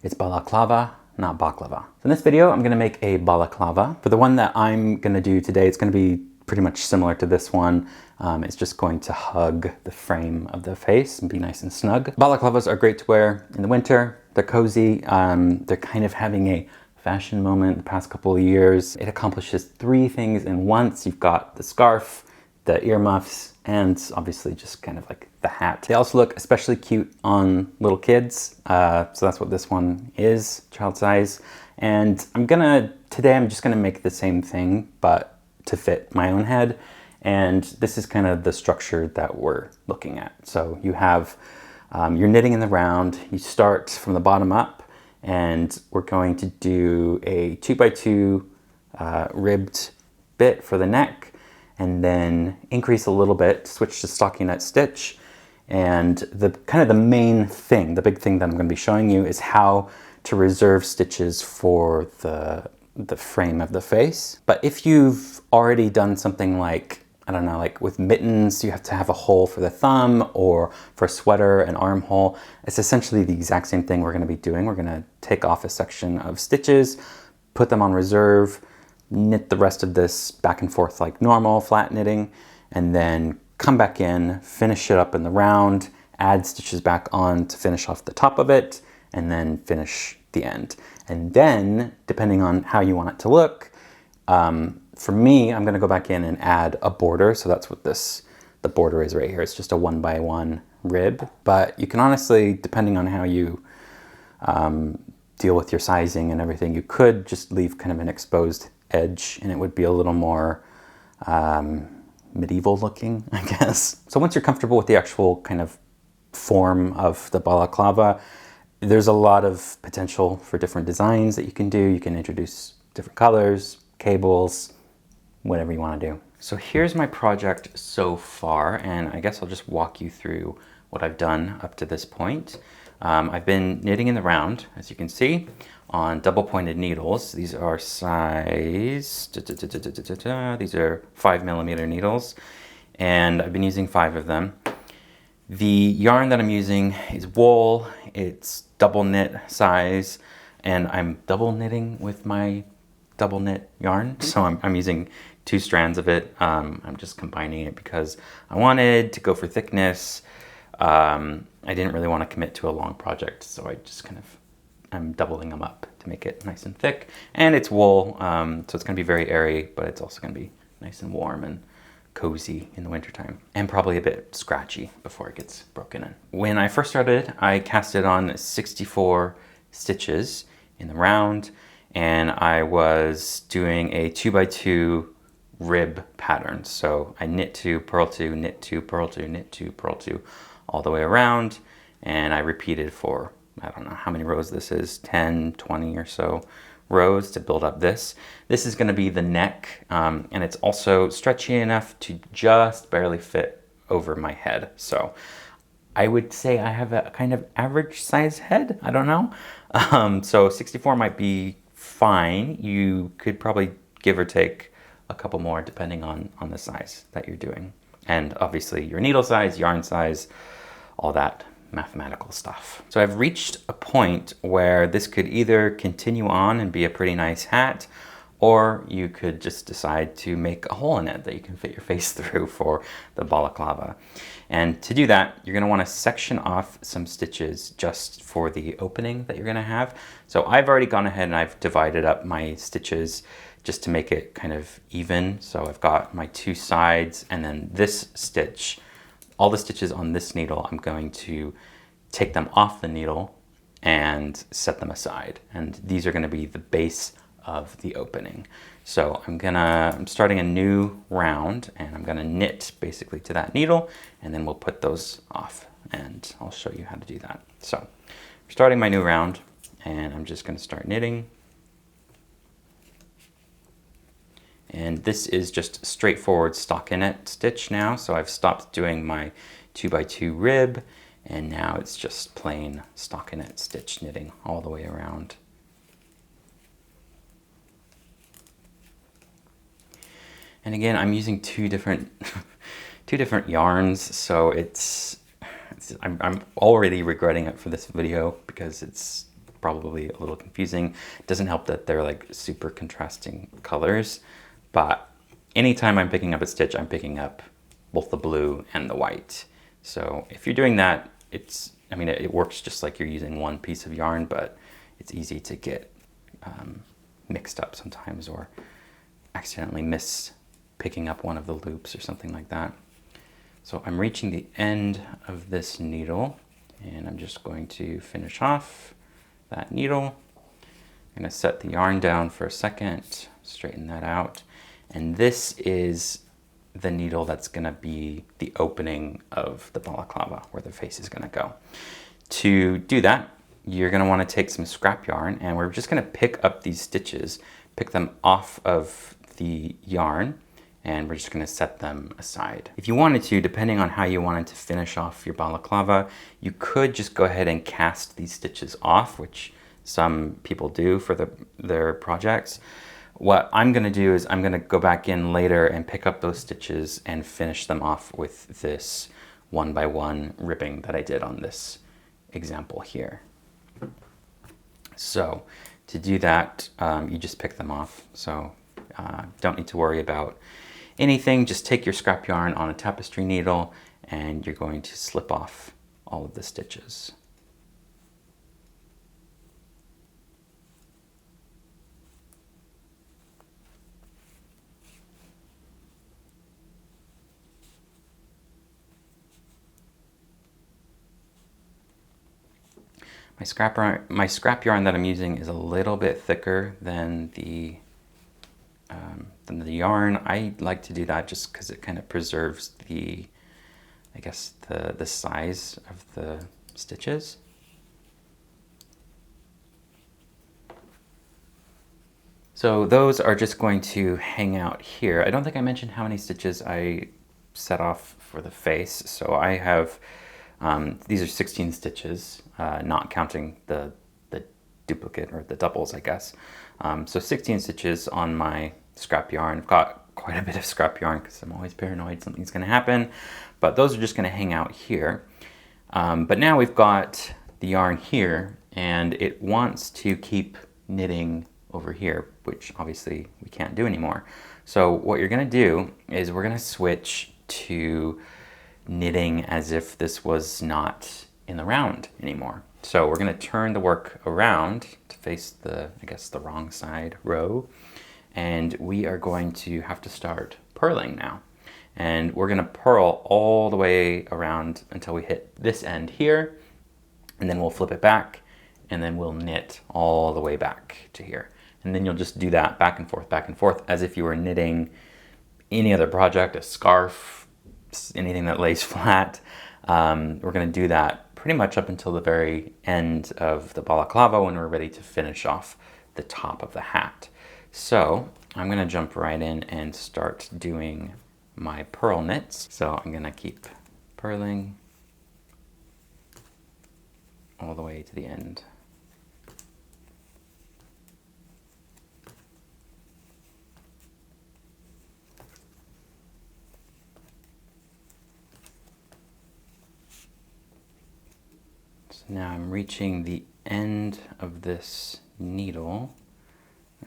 It's balaclava, not baklava. So in this video, I'm gonna make a balaclava. For the one that I'm gonna do today, it's gonna be pretty much similar to this one. It's just going to hug the frame of the face and be nice and snug. Balaclavas are great to wear in the winter. They're cozy. They're kind of having a fashion moment the past couple of years. It accomplishes three things in once. You've got the scarf, the earmuffs, and obviously just kind of like the hat. They also look especially cute on little kids. So that's what this one is, child size. And today I'm just gonna make the same thing, but to fit my own head. And this is kind of the structure that we're looking at. So you have, you're knitting in the round. You start from the bottom up, and we're going to do a 2x2 ribbed bit for the neck, and then increase a little bit, switch to stockinette stitch. And the main thing, the big thing that I'm going to be showing you is how to reserve stitches for the frame of the face. But if you've already done something like, I don't know, like with mittens, you have to have a hole for the thumb, or for a sweater, an armhole. It's essentially the exact same thing we're going to be doing. We're going to take off a section of stitches, put them on reserve, knit the rest of this back and forth like normal flat knitting, and then come back in, finish it up in the round, add stitches back on to finish off the top of it, and then finish the end. And then, depending on how you want it to look, for me, I'm gonna go back in and add a border. So that's what the border is right here. It's just a 1x1 rib, but you can honestly, depending on how you deal with your sizing and everything, you could just leave kind of an exposed edge and it would be a little more medieval looking, I guess. So once you're comfortable with the actual kind of form of the balaclava, there's a lot of potential for different designs that you can do. You can introduce different colors, cables, whatever you want to do. So here's my project so far, and I guess I'll just walk you through what I've done up to this point. I've been knitting in the round, as you can see, on double pointed needles. These are size, these are 5mm needles, and I've been using 5 of them. The yarn that I'm using is wool. It's double knit size, and I'm double knitting with my double knit yarn. So I'm using 2 strands of it. I'm just combining it because I wanted to go for thickness. I didn't really want to commit to a long project, so I just I'm doubling them up to make it nice and thick. And it's wool, so it's gonna be very airy, but it's also gonna be nice and warm and cozy in the wintertime, and probably a bit scratchy before it gets broken in. When I first started, I casted on 64 stitches in the round, and I was doing a 2x2 rib pattern. So I knit 2, purl 2, knit 2, purl 2, knit 2, purl 2, all the way around, and I repeated for, I don't know how many rows this is, 10, 20 or so rows to build up this. This is gonna be the neck, and it's also stretchy enough to just barely fit over my head. So I would say I have a kind of average size head, I don't know. So 64 might be fine. You could probably give or take a couple more depending on the size that you're doing. And obviously your needle size, yarn size, all that mathematical stuff. So I've reached a point where this could either continue on and be a pretty nice hat, or you could just decide to make a hole in it that you can fit your face through for the balaclava. And to do that, you're gonna wanna section off some stitches just for the opening that you're gonna have. So I've already gone ahead and I've divided up my stitches just to make it kind of even. So I've got my 2 sides, and then this stitch, all the stitches on this needle, I'm going to take them off the needle and set them aside. And these are gonna be the base of the opening. So I'm starting a new round, and I'm gonna knit basically to that needle, and then we'll put those off, and I'll show you how to do that. So I'm starting my new round, and I'm just gonna start knitting. And this is just straightforward stockinette stitch now. So I've stopped doing my 2x2 rib, and now it's just plain stockinette stitch knitting all the way around. And again, I'm using two different yarns, so I'm already regretting it for this video because it's probably a little confusing. It doesn't help that they're like super contrasting colors, but anytime I'm picking up a stitch, I'm picking up both the blue and the white. So if you're doing that, it works just like you're using one piece of yarn, but it's easy to get mixed up sometimes or accidentally miss picking up one of the loops or something like that. So I'm reaching the end of this needle and I'm just going to finish off that needle. I'm going to set the yarn down for a second, straighten that out. And this is the needle that's going to be the opening of the balaclava, where the face is going to go. To do that, you're going to want to take some scrap yarn and we're just going to pick up these stitches, pick them off of the yarn, and we're just going to set them aside. If you wanted to, depending on how you wanted to finish off your balaclava, you could just go ahead and cast these stitches off, which some people do for their projects. What I'm going to do is I'm going to go back in later and pick up those stitches and finish them off with this 1x1 ribbing that I did on this example here. So to do that, you just pick them off. So don't need to worry about anything. Just take your scrap yarn on a tapestry needle and you're going to slip off all of the stitches. My scrap yarn that I'm using is a little bit thicker than the yarn. I like to do that just because it kind of preserves the size of the stitches. So those are just going to hang out here. I don't think I mentioned how many stitches I set off for the face. So I have, these are 16 stitches, not counting the duplicate or the doubles, I guess. So 16 stitches on my scrap yarn. I've got quite a bit of scrap yarn because I'm always paranoid something's going to happen. But those are just going to hang out here. But now we've got the yarn here and it wants to keep knitting over here, which obviously we can't do anymore. So what you're going to do is we're going to switch to knitting as if this was not in the round anymore. So we're going to turn the work around to face the wrong side row, and we are going to have to start purling now. And we're going to purl all the way around until we hit this end here, and then we'll flip it back, and then we'll knit all the way back to here. And then you'll just do that back and forth as if you were knitting any other project, a scarf, anything that lays flat. We're going to do that pretty much up until the very end of the balaclava when we're ready to finish off the top of the hat. So I'm going to jump right in and start doing my purl knits. So I'm going to keep purling all the way to the end. Now I'm reaching the end of this needle.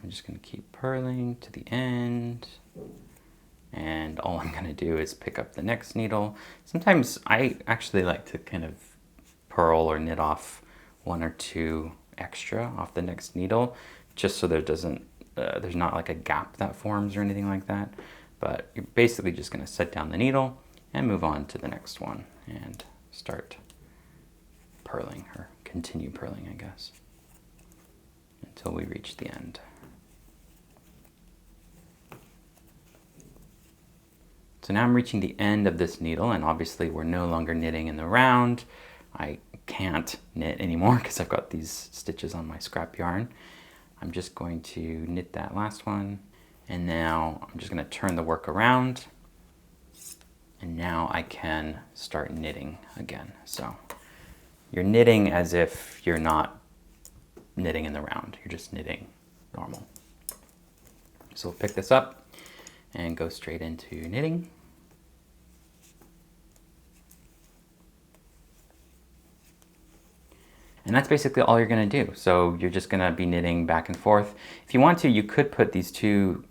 I'm just going to keep purling to the end. And all I'm going to do is pick up the next needle. Sometimes I actually like to kind of purl or knit off one or two extra off the next needle, just so there's not like a gap that forms or anything like that. But you're basically just going to set down the needle and move on to the next one and start purling, or continue purling, I guess, until we reach the end. So now I'm reaching the end of this needle, and obviously we're no longer knitting in the round. I can't knit anymore because I've got these stitches on my scrap yarn. I'm just going to knit that last one, and now I'm just going to turn the work around, and now I can start knitting again. So you're knitting as if you're not knitting in the round. You're just knitting normal. So we'll pick this up and go straight into knitting. And that's basically all you're gonna do. So you're just gonna be knitting back and forth. If you want to, you could put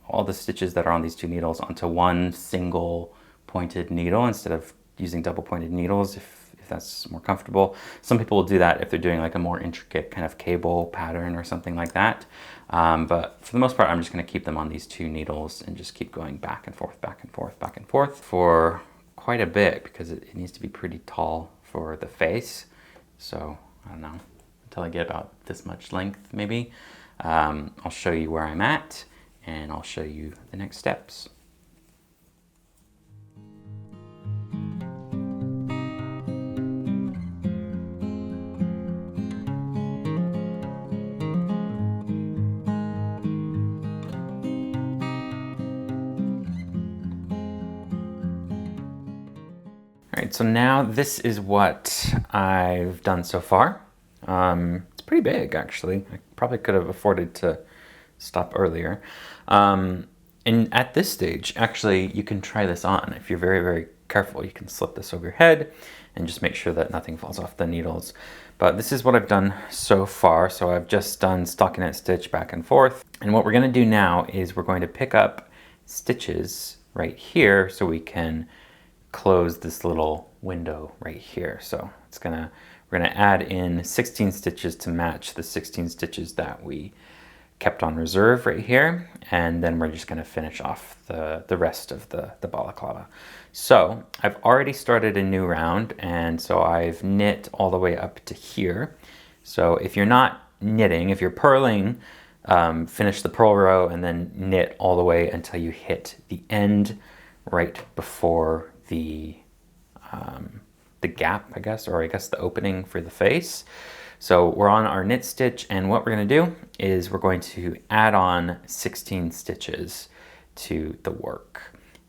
all the stitches that are on these two needles onto one single pointed needle instead of using double pointed needles if that's more comfortable. Some people will do that if they're doing like a more intricate kind of cable pattern or something like that. But for the most part, I'm just gonna keep them on these two needles and just keep going back and forth, back and forth, back and forth for quite a bit because it needs to be pretty tall for the face. So I don't know, until I get about this much length maybe. I'll show you where I'm at and I'll show you the next steps. All right, so now this is what I've done so far. It's pretty big, actually. I probably could have afforded to stop earlier. And at this stage, actually, you can try this on. If you're very, very careful, you can slip this over your head and just make sure that nothing falls off the needles. But this is what I've done so far. So I've just done stockinette stitch back and forth. And what we're gonna do now is we're going to pick up stitches right here so we can close this little window right here. So we're gonna add in 16 stitches to match the 16 stitches that we kept on reserve right here, and then we're just gonna finish off the rest of the balaclava. So I've already started a new round, and so I've knit all the way up to here. So if you're not knitting, if you're purling, finish the purl row and then knit all the way until you hit the end right before the gap, I guess, or I guess the opening for the face. So we're on our knit stitch, and what we're going to do is we're going to add on 16 stitches to the work.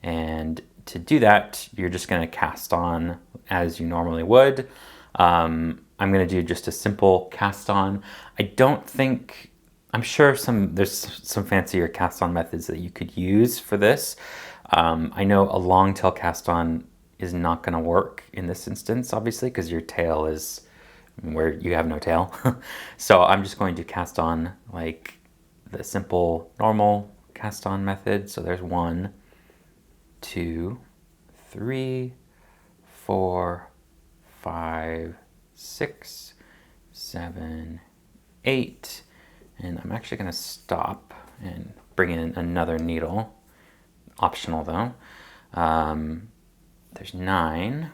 And to do that, you're just going to cast on as you normally would. I'm going to do just a simple cast on. I'm sure there's some fancier cast on methods that you could use for this. I know a long tail cast on is not going to work in this instance, obviously, because your tail is where you have no tail. So I'm just going to cast on like the simple normal cast on method. So there's 1, 2, 3, 4, 5, 6, 7, 8. And I'm actually going to stop and bring in another needle. Optional though. There's 9,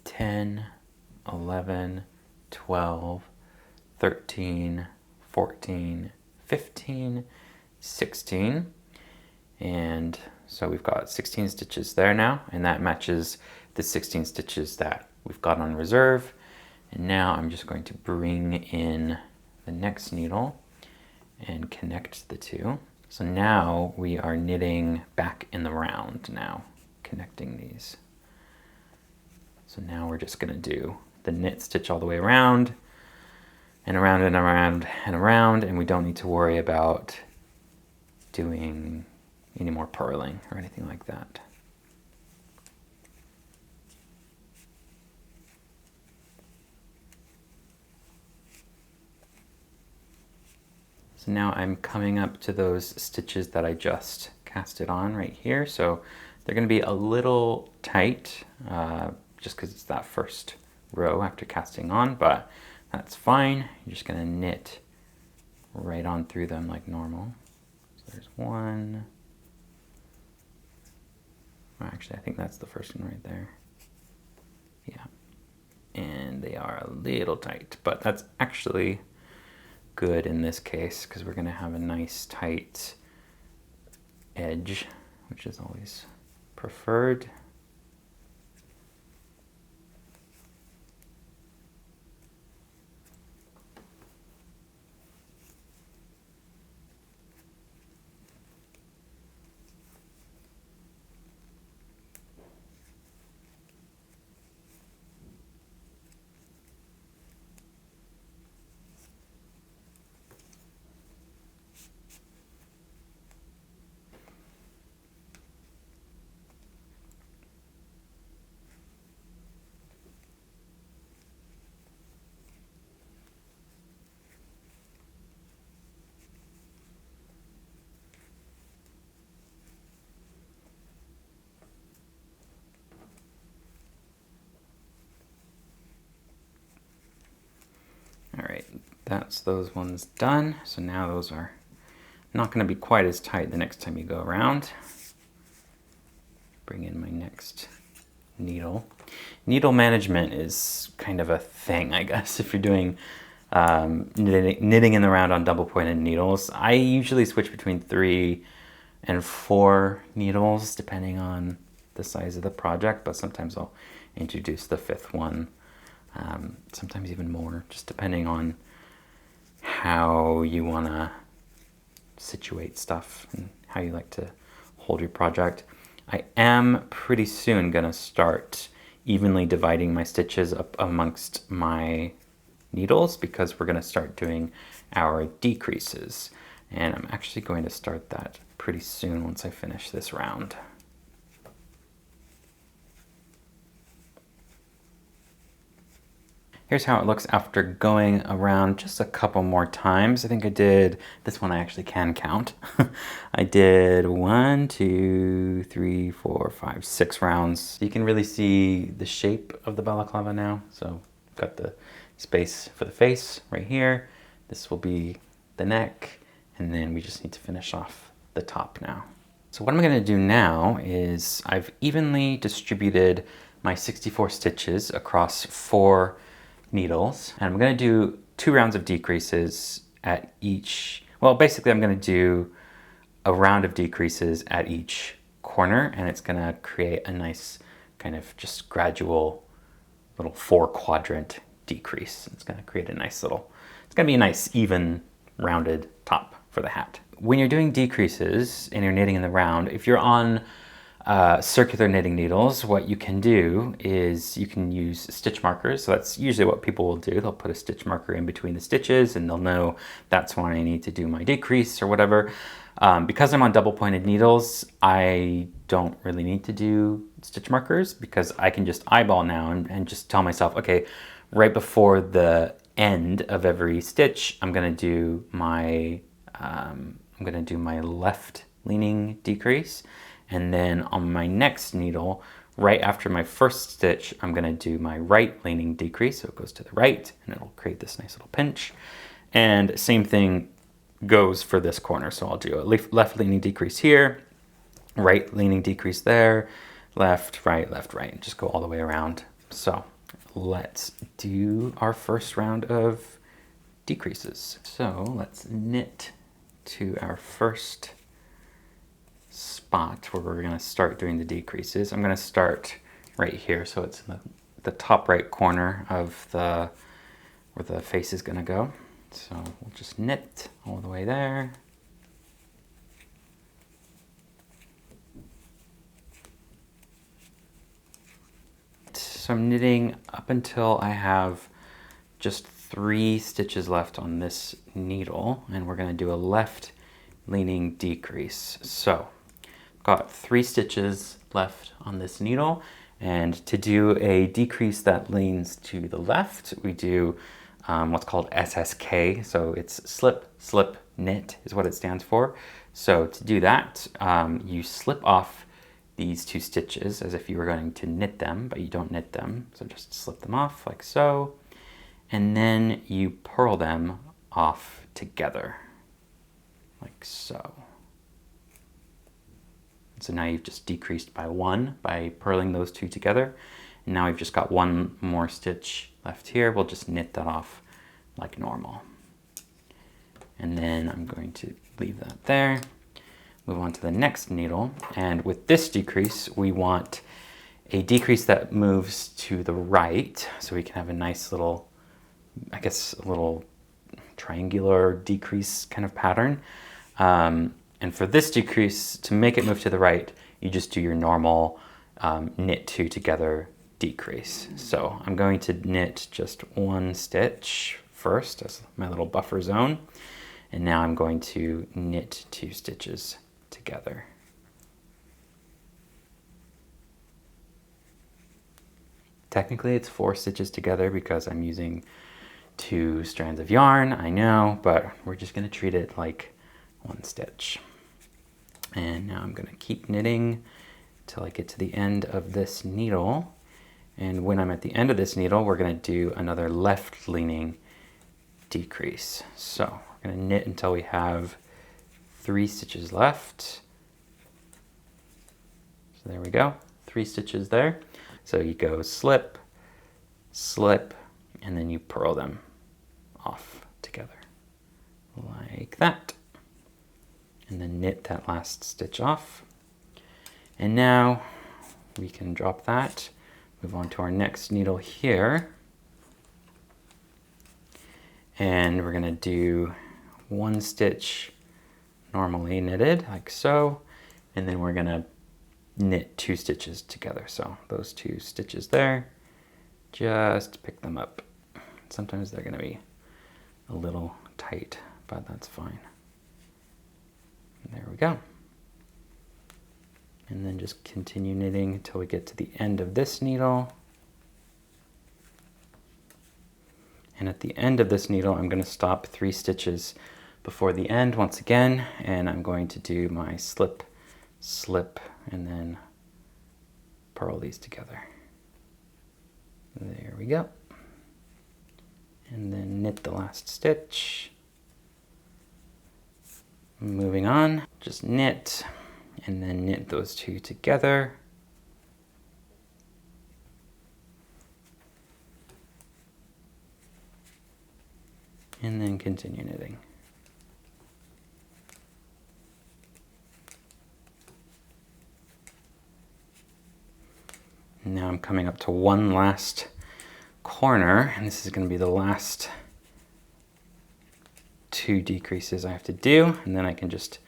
10, 11, 12, 13, 14, 15, 16. And so we've got 16 stitches there now, and that matches the 16 stitches that we've got on reserve. And now I'm just going to bring in the next needle and connect the two. So now we are knitting back in the round now, connecting these. So now we're just gonna do the knit stitch all the way around and around and around and around, and we don't need to worry about doing any more purling or anything like that. So now I'm coming up to those stitches that I just casted on right here. So they're going to be a little tight just because it's that first row after casting on, but that's fine. You're just going to knit right on through them like normal. So there's 1. Well, actually, I think that's the first one right there. Yeah. And they are a little tight, but that's actually good in this case because we're going to have a nice tight edge, which is always preferred. that's those ones done. So now those are not going to be quite as tight the next time you go around. Bring in my next needle. Needle management is kind of a thing, I guess, if you're doing knitting in the round on double pointed needles. I usually switch between 3 and 4 needles depending on the size of the project, but sometimes I'll introduce the 5th one, sometimes even more, just depending on how you want to situate stuff and how you like to hold your project. I am pretty soon going to start evenly dividing my stitches up amongst my needles because we're going to start doing our decreases. And I'm actually going to start that pretty soon once I finish this round. Here's how it looks after going around just a couple more times. I think I did, this one I actually can count. I did 1, 2, 3, 4, 5, 6 rounds. You can really see the shape of the balaclava now. So I've got the space for the face right here. This will be the neck, and then we just need to finish off the top now. So what I'm going to do now is I've evenly distributed my 64 stitches across 4 needles, and I'm going to do 2 rounds of decreases at each, well, basically I'm going to do a round of decreases at each corner, and it's going to create a nice kind of just gradual little 4-quadrant decrease. It's going to create a nice little, it's going to be a nice even rounded top for the hat. When you're doing decreases and you're knitting in the round, if you're on circular knitting needles, what you can do is you can use stitch markers. So that's usually what people will do. They'll put a stitch marker in between the stitches and they'll know that's when I need to do my decrease or whatever. Because I'm on double pointed needles, I don't really need to do stitch markers because I can just eyeball now and just tell myself, okay, right before the end of every stitch, I'm gonna do my left leaning decrease. And then on my next needle, right after my first stitch, I'm going to do my right leaning decrease. So it goes to the right and it'll create this nice little pinch. And same thing goes for this corner. So I'll do a left leaning decrease here, right leaning decrease there, left, right, and just go all the way around. So let's do our first round of decreases. So let's knit to our first spot where we're going to start doing the decreases. I'm going to start right here, so it's in the top right corner of where the face is going to go. So we'll just knit all the way there. So I'm knitting up until I have just 3 stitches left on this needle, and we're going to do a left leaning decrease. So got 3 stitches left on this needle, and to do a decrease that leans to the left, we do what's called SSK. So it's slip, slip, knit is what it stands for. So to do that, you slip off these 2 stitches as if you were going to knit them, but you don't knit them. So just slip them off like so, and then you purl them off together like so. So now you've just decreased by 1 by purling those 2 together. And now we've just got 1 more stitch left here. We'll just knit that off like normal. And then I'm going to leave that there. Move on to the next needle. And with this decrease, we want a decrease that moves to the right. So we can have a nice little, I guess, a little triangular decrease kind of pattern. And for this decrease, to make it move to the right, you just do your normal knit 2 together decrease. So I'm going to knit just 1 stitch first as my little buffer zone. And now I'm going to knit 2 stitches together. Technically it's 4 stitches together because I'm using 2 strands of yarn, I know, but we're just going to treat it like 1 stitch. And now I'm going to keep knitting till I get to the end of this needle. And when I'm at the end of this needle, we're going to do another left leaning decrease. So we're going to knit until we have 3 stitches left. So there we go, 3 stitches there. So you go slip, slip, and then you purl them off together like that. And then knit that last stitch off. And now we can drop that, move on to our next needle here. And we're gonna do 1 stitch normally knitted, like so. And then we're gonna knit 2 stitches together. So those 2 stitches there, just pick them up. Sometimes they're gonna be a little tight, but that's fine. And there we go. And then just continue knitting until we get to the end of this needle. And at the end of this needle, I'm going to stop 3 stitches before the end once again, and I'm going to do my slip, slip, and then purl these together. There we go. And then knit the last stitch. Moving on, just knit, and then knit those 2 together. And then continue knitting. Now I'm coming up to one last corner, and this is going to be the last 2 decreases I have to do, and then I can just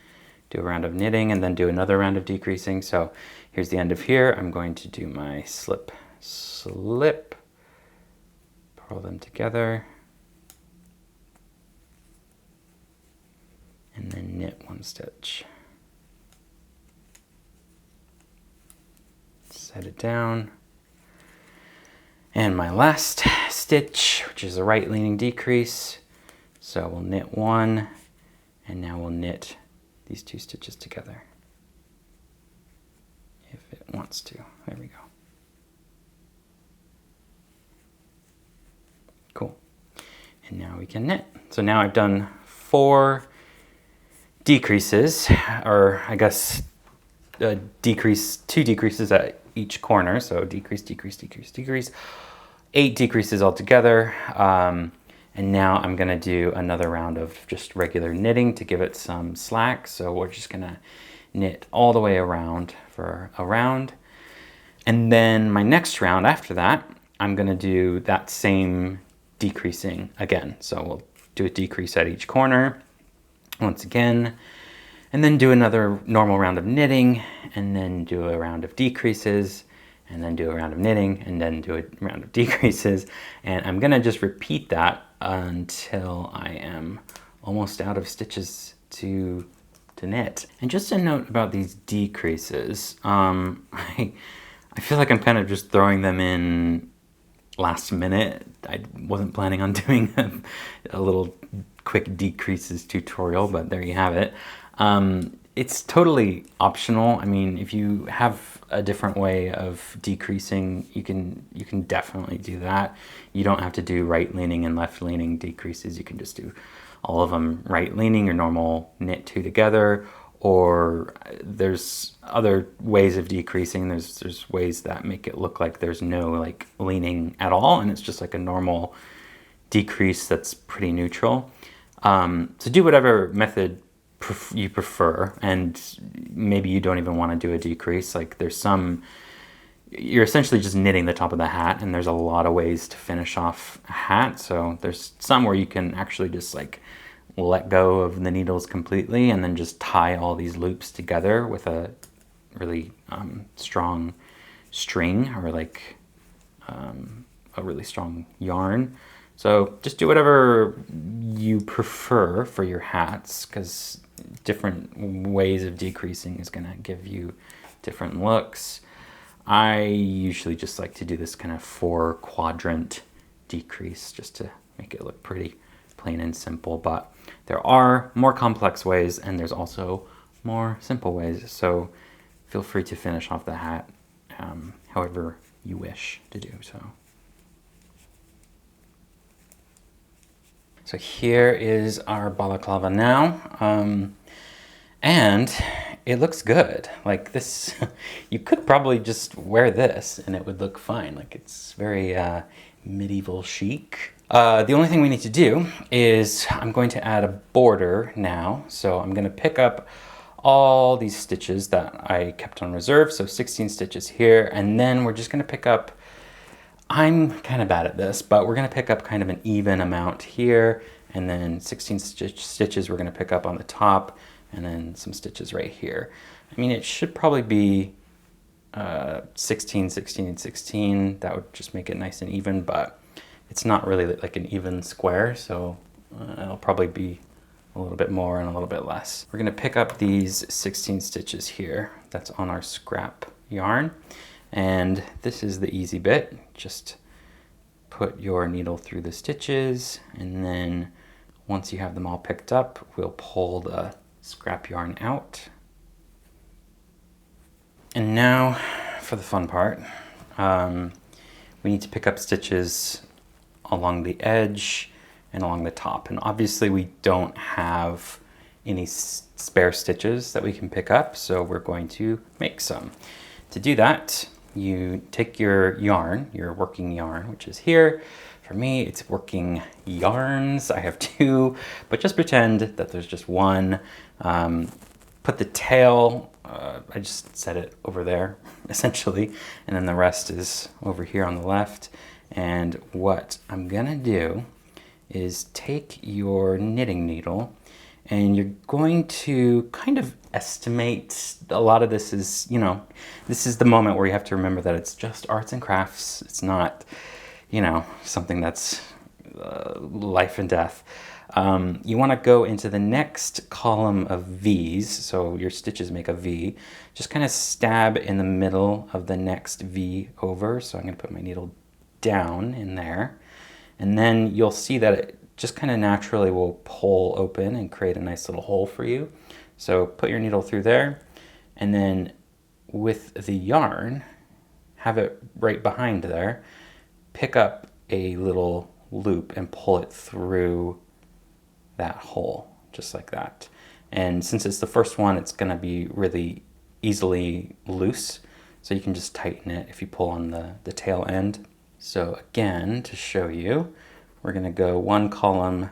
do a round of knitting and then do another round of decreasing. So here's the end of here. I'm going to do my slip, slip, purl them together, and then knit 1 stitch. Set it down. And my last stitch, which is a right leaning decrease. So we'll knit 1, and now we'll knit these 2 stitches together. If it wants to. There we go. Cool. And now we can knit. So now I've done 4 decreases, or I guess two decreases at each corner. So decrease, decrease, decrease, decrease. 8 decreases altogether. And now I'm gonna do another round of just regular knitting to give it some slack. So we're just gonna knit all the way around for a round. And then my next round after that, I'm gonna do that same decreasing again. So we'll do a decrease at each corner once again, and then do another normal round of knitting, and then do a round of decreases, and then do a round of knitting, and then do a round of decreases. And I'm gonna just repeat that until I am almost out of stitches to knit. And just a note about these decreases, I feel like I'm kind of just throwing them in last minute. I wasn't planning on doing a little quick decreases tutorial, but there you have it. It's totally optional. I mean, if you have a different way of decreasing, you can definitely do that. You don't have to do right leaning and left leaning decreases. You can just do all of them right leaning, your normal knit 2 together, or there's other ways of decreasing. There's ways that make it look like there's no like leaning at all, and it's just like a normal decrease that's pretty neutral. So do whatever method you prefer, and maybe you don't even want to do a decrease. Like there's some, you're essentially just knitting the top of the hat, and there's a lot of ways to finish off a hat. So there's some where you can actually just like let go of the needles completely and then just tie all these loops together with a really strong string, or like a really strong yarn. So just do whatever you prefer for your hats, because different ways of decreasing is gonna give you different looks. I usually just like to do this kind of 4 quadrant decrease just to make it look pretty plain and simple, but there are more complex ways and there's also more simple ways. So feel free to finish off the hat however you wish to do so. So here is our balaclava now. And it looks good. Like this, you could probably just wear this and it would look fine. Like it's very medieval chic. The only thing we need to do is I'm going to add a border now. So I'm gonna pick up all these stitches that I kept on reserve. So 16 stitches here, and then we're just gonna pick up, I'm kind of bad at this, but we're gonna pick up kind of an even amount here, and then 16 stitches we're gonna pick up on the top, and then some stitches right here. I mean, it should probably be 16, 16, and 16. That would just make it nice and even, but it's not really like an even square, so it'll probably be a little bit more and a little bit less. We're gonna pick up these 16 stitches here. That's on our scrap yarn. And this is the easy bit. Just put your needle through the stitches, and then once you have them all picked up, we'll pull the scrap yarn out. And now for the fun part. We need to pick up stitches along the edge and along the top. And obviously we don't have any spare stitches that we can pick up, so we're going to make some. To do that, you take your yarn, your working yarn, which is here. For me, it's working yarns. I have two, but just pretend that there's just one. Put the tail, I just set it over there, essentially, and then the rest is over here on the left. And what I'm gonna do is take your knitting needle, and you're going to kind of estimate. A lot of this is, you know, this is the moment where you have to remember that it's just arts and crafts. It's not, you know, something that's life and death. You want to go into the next column of V's, so your stitches make a V. Just kind of stab in the middle of the next V over. So I'm going to put my needle down in there, and then you'll see that it just kind of naturally will pull open and create a nice little hole for you. So put your needle through there, and then with the yarn, have it right behind there, pick up a little loop and pull it through that hole, just like that. And since it's the first one, it's gonna be really easily loose, so you can just tighten it if you pull on the tail end. So again, to show you, we're gonna go one column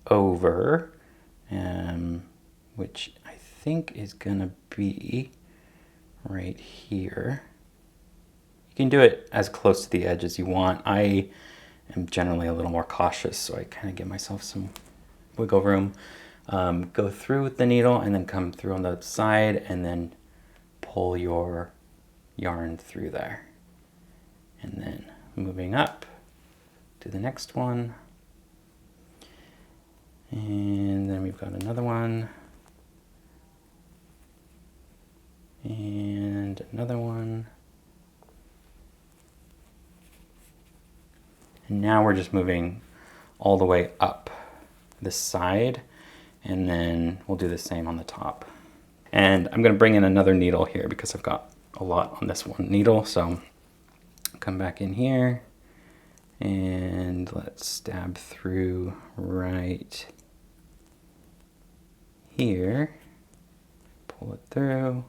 over, which I think is gonna be right here. You can do it as close to the edge as you want. I am generally a little more cautious, so I kind of give myself some wiggle room. Go through with the needle and then come through on the side, and then pull your yarn through there. And then moving up to the next one. And then we've got another one. And another one. And now we're just moving all the way up this side, and then we'll do the same on the top. And I'm going to bring in another needle here because I've got a lot on this one needle. So come back in here, and let's stab through right here. Pull it through.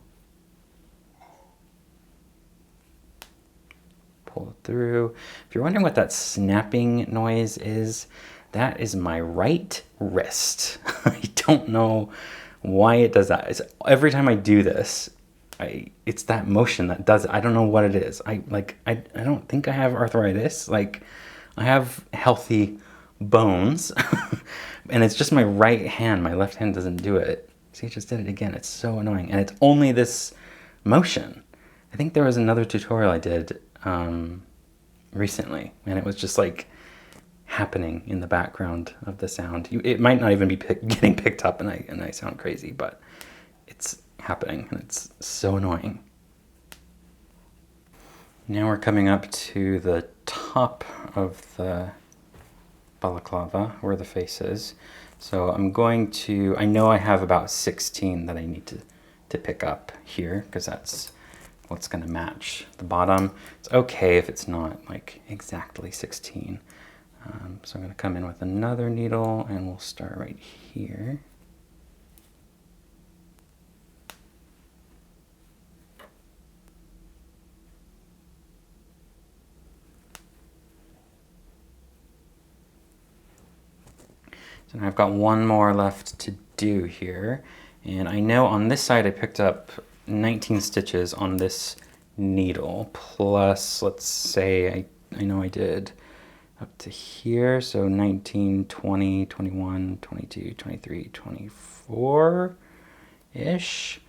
Pull it through. If you're wondering what that snapping noise is, that is my right wrist. I don't know why it does that. It's, every time I do this, it's that motion that does it. I don't know what it is. I don't think I have arthritis. Like, I have healthy bones, and it's just my right hand. My left hand doesn't do it. See, it just did it again. It's so annoying, and it's only this motion. I think there was another tutorial I did recently, and it was just like happening in the background of the sound. It might not even be getting picked up, and I sound crazy, but it's happening, and it's so annoying. Now we're coming up to the top of the balaclava, where the face is. So I'm going to, I know I have about 16 that I need to pick up here, because that's what's going to match the bottom. It's okay if it's not like exactly 16. So I'm going to come in with another needle and we'll start right here. So now I've got one more left to do here. And I know on this side I picked up 19 stitches on this needle, plus let's say I know I did up to here, so 19, 20, 21, 22, 23, 24-ish.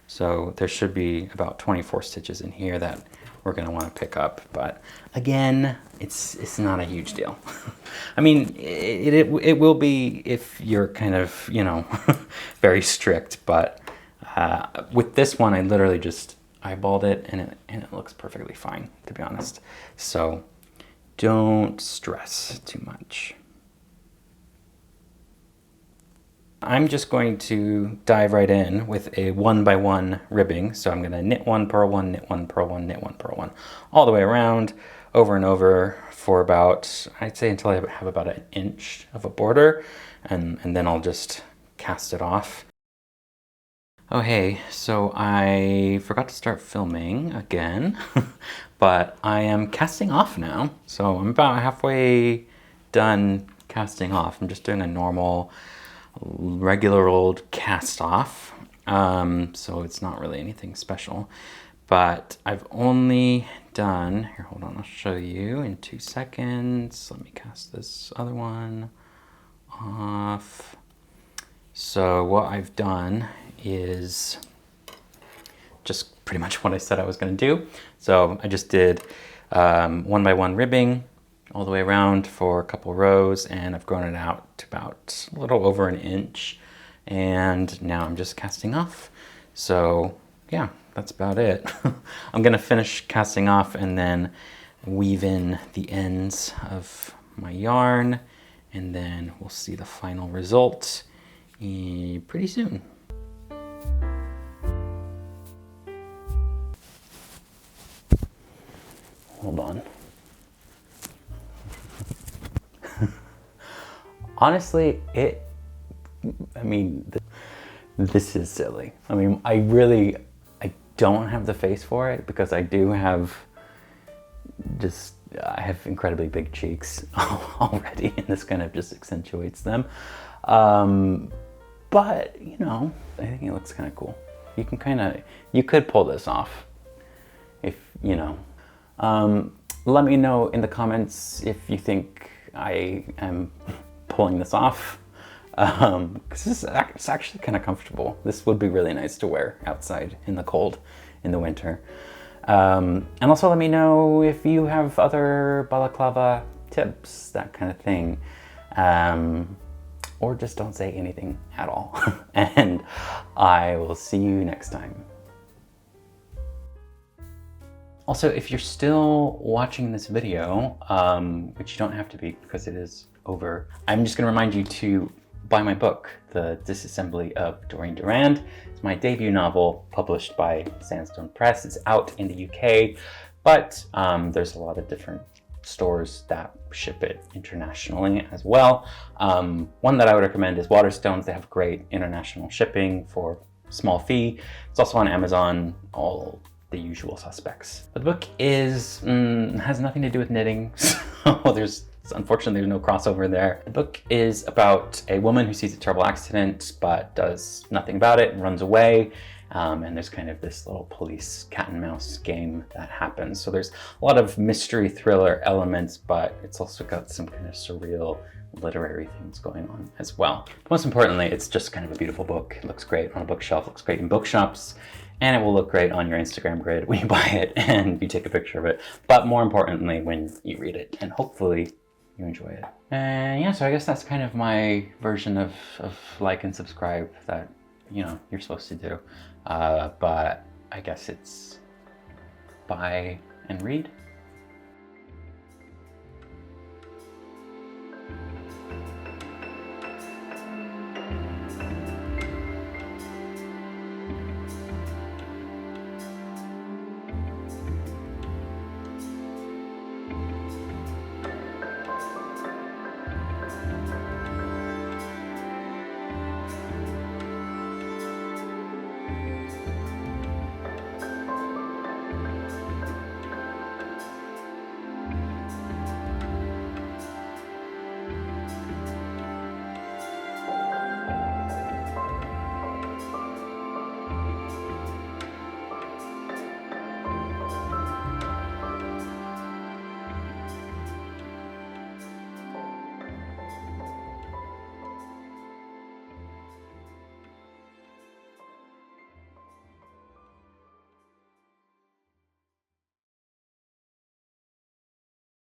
So there should be about 24 stitches in here that we're going to want to pick up. But again, it's not a huge deal. I mean, it will be if you're kind of, you know, very strict. But with this one, I literally just eyeballed it and it looks perfectly fine, to be honest. So don't stress too much. I'm just going to dive right in with a 1x1 ribbing. So I'm going to knit one, purl one, knit one, purl one, knit one, purl one, all the way around, over and over for about, I'd say until I have about an inch of a border, and then I'll just cast it off. Oh hey, so I forgot to start filming again, but I am casting off now. So I'm about halfway done casting off. I'm just doing a normal, regular old cast off. So it's not really anything special, but I've only done, here, hold on, I'll show you in 2 seconds. Let me cast this other one off. So what I've done is just pretty much what I said I was going to do. So I just did 1x1 ribbing all the way around for a couple rows, and I've grown it out to about a little over an inch, and now I'm just casting off. So yeah, that's about it. I'm going to finish casting off and then weave in the ends of my yarn, and then we'll see the final result pretty soon. Hold on. Honestly, this is silly. I mean, I don't have the face for it because I have incredibly big cheeks already, and this kind of just accentuates them. But, you know, I think it looks kind of cool. You could pull this off if, you know. Let me know in the comments if you think I am pulling this off, because it's actually kind of comfortable. This would be really nice to wear outside in the cold in the winter. And also let me know if you have other balaclava tips, that kind of thing. Or just don't say anything at all. And I will see you next time. Also, if you're still watching this video, which you don't have to be because it is over, I'm just going to remind you to buy my book, The Disassembly of Doreen Durand. It's my debut novel published by Sandstone Press. It's out in the UK, but there's a lot of different stores that ship it internationally as well. One that I would recommend is Waterstones. They have great international shipping for a small fee. It's also on Amazon, all the usual suspects. But the book has nothing to do with knitting, so unfortunately there's no crossover there. The book is about a woman who sees a terrible accident but does nothing about it and runs away. And there's kind of this little police cat and mouse game that happens. So there's a lot of mystery thriller elements, but it's also got some kind of surreal literary things going on as well. But most importantly, it's just kind of a beautiful book. It looks great on a bookshelf, looks great in bookshops, and it will look great on your Instagram grid when you buy it and you take a picture of it. But more importantly, when you read it, and hopefully you enjoy it. And yeah, so I guess that's kind of my version of like and subscribe that, you know, you're supposed to do. But I guess it's buy and read.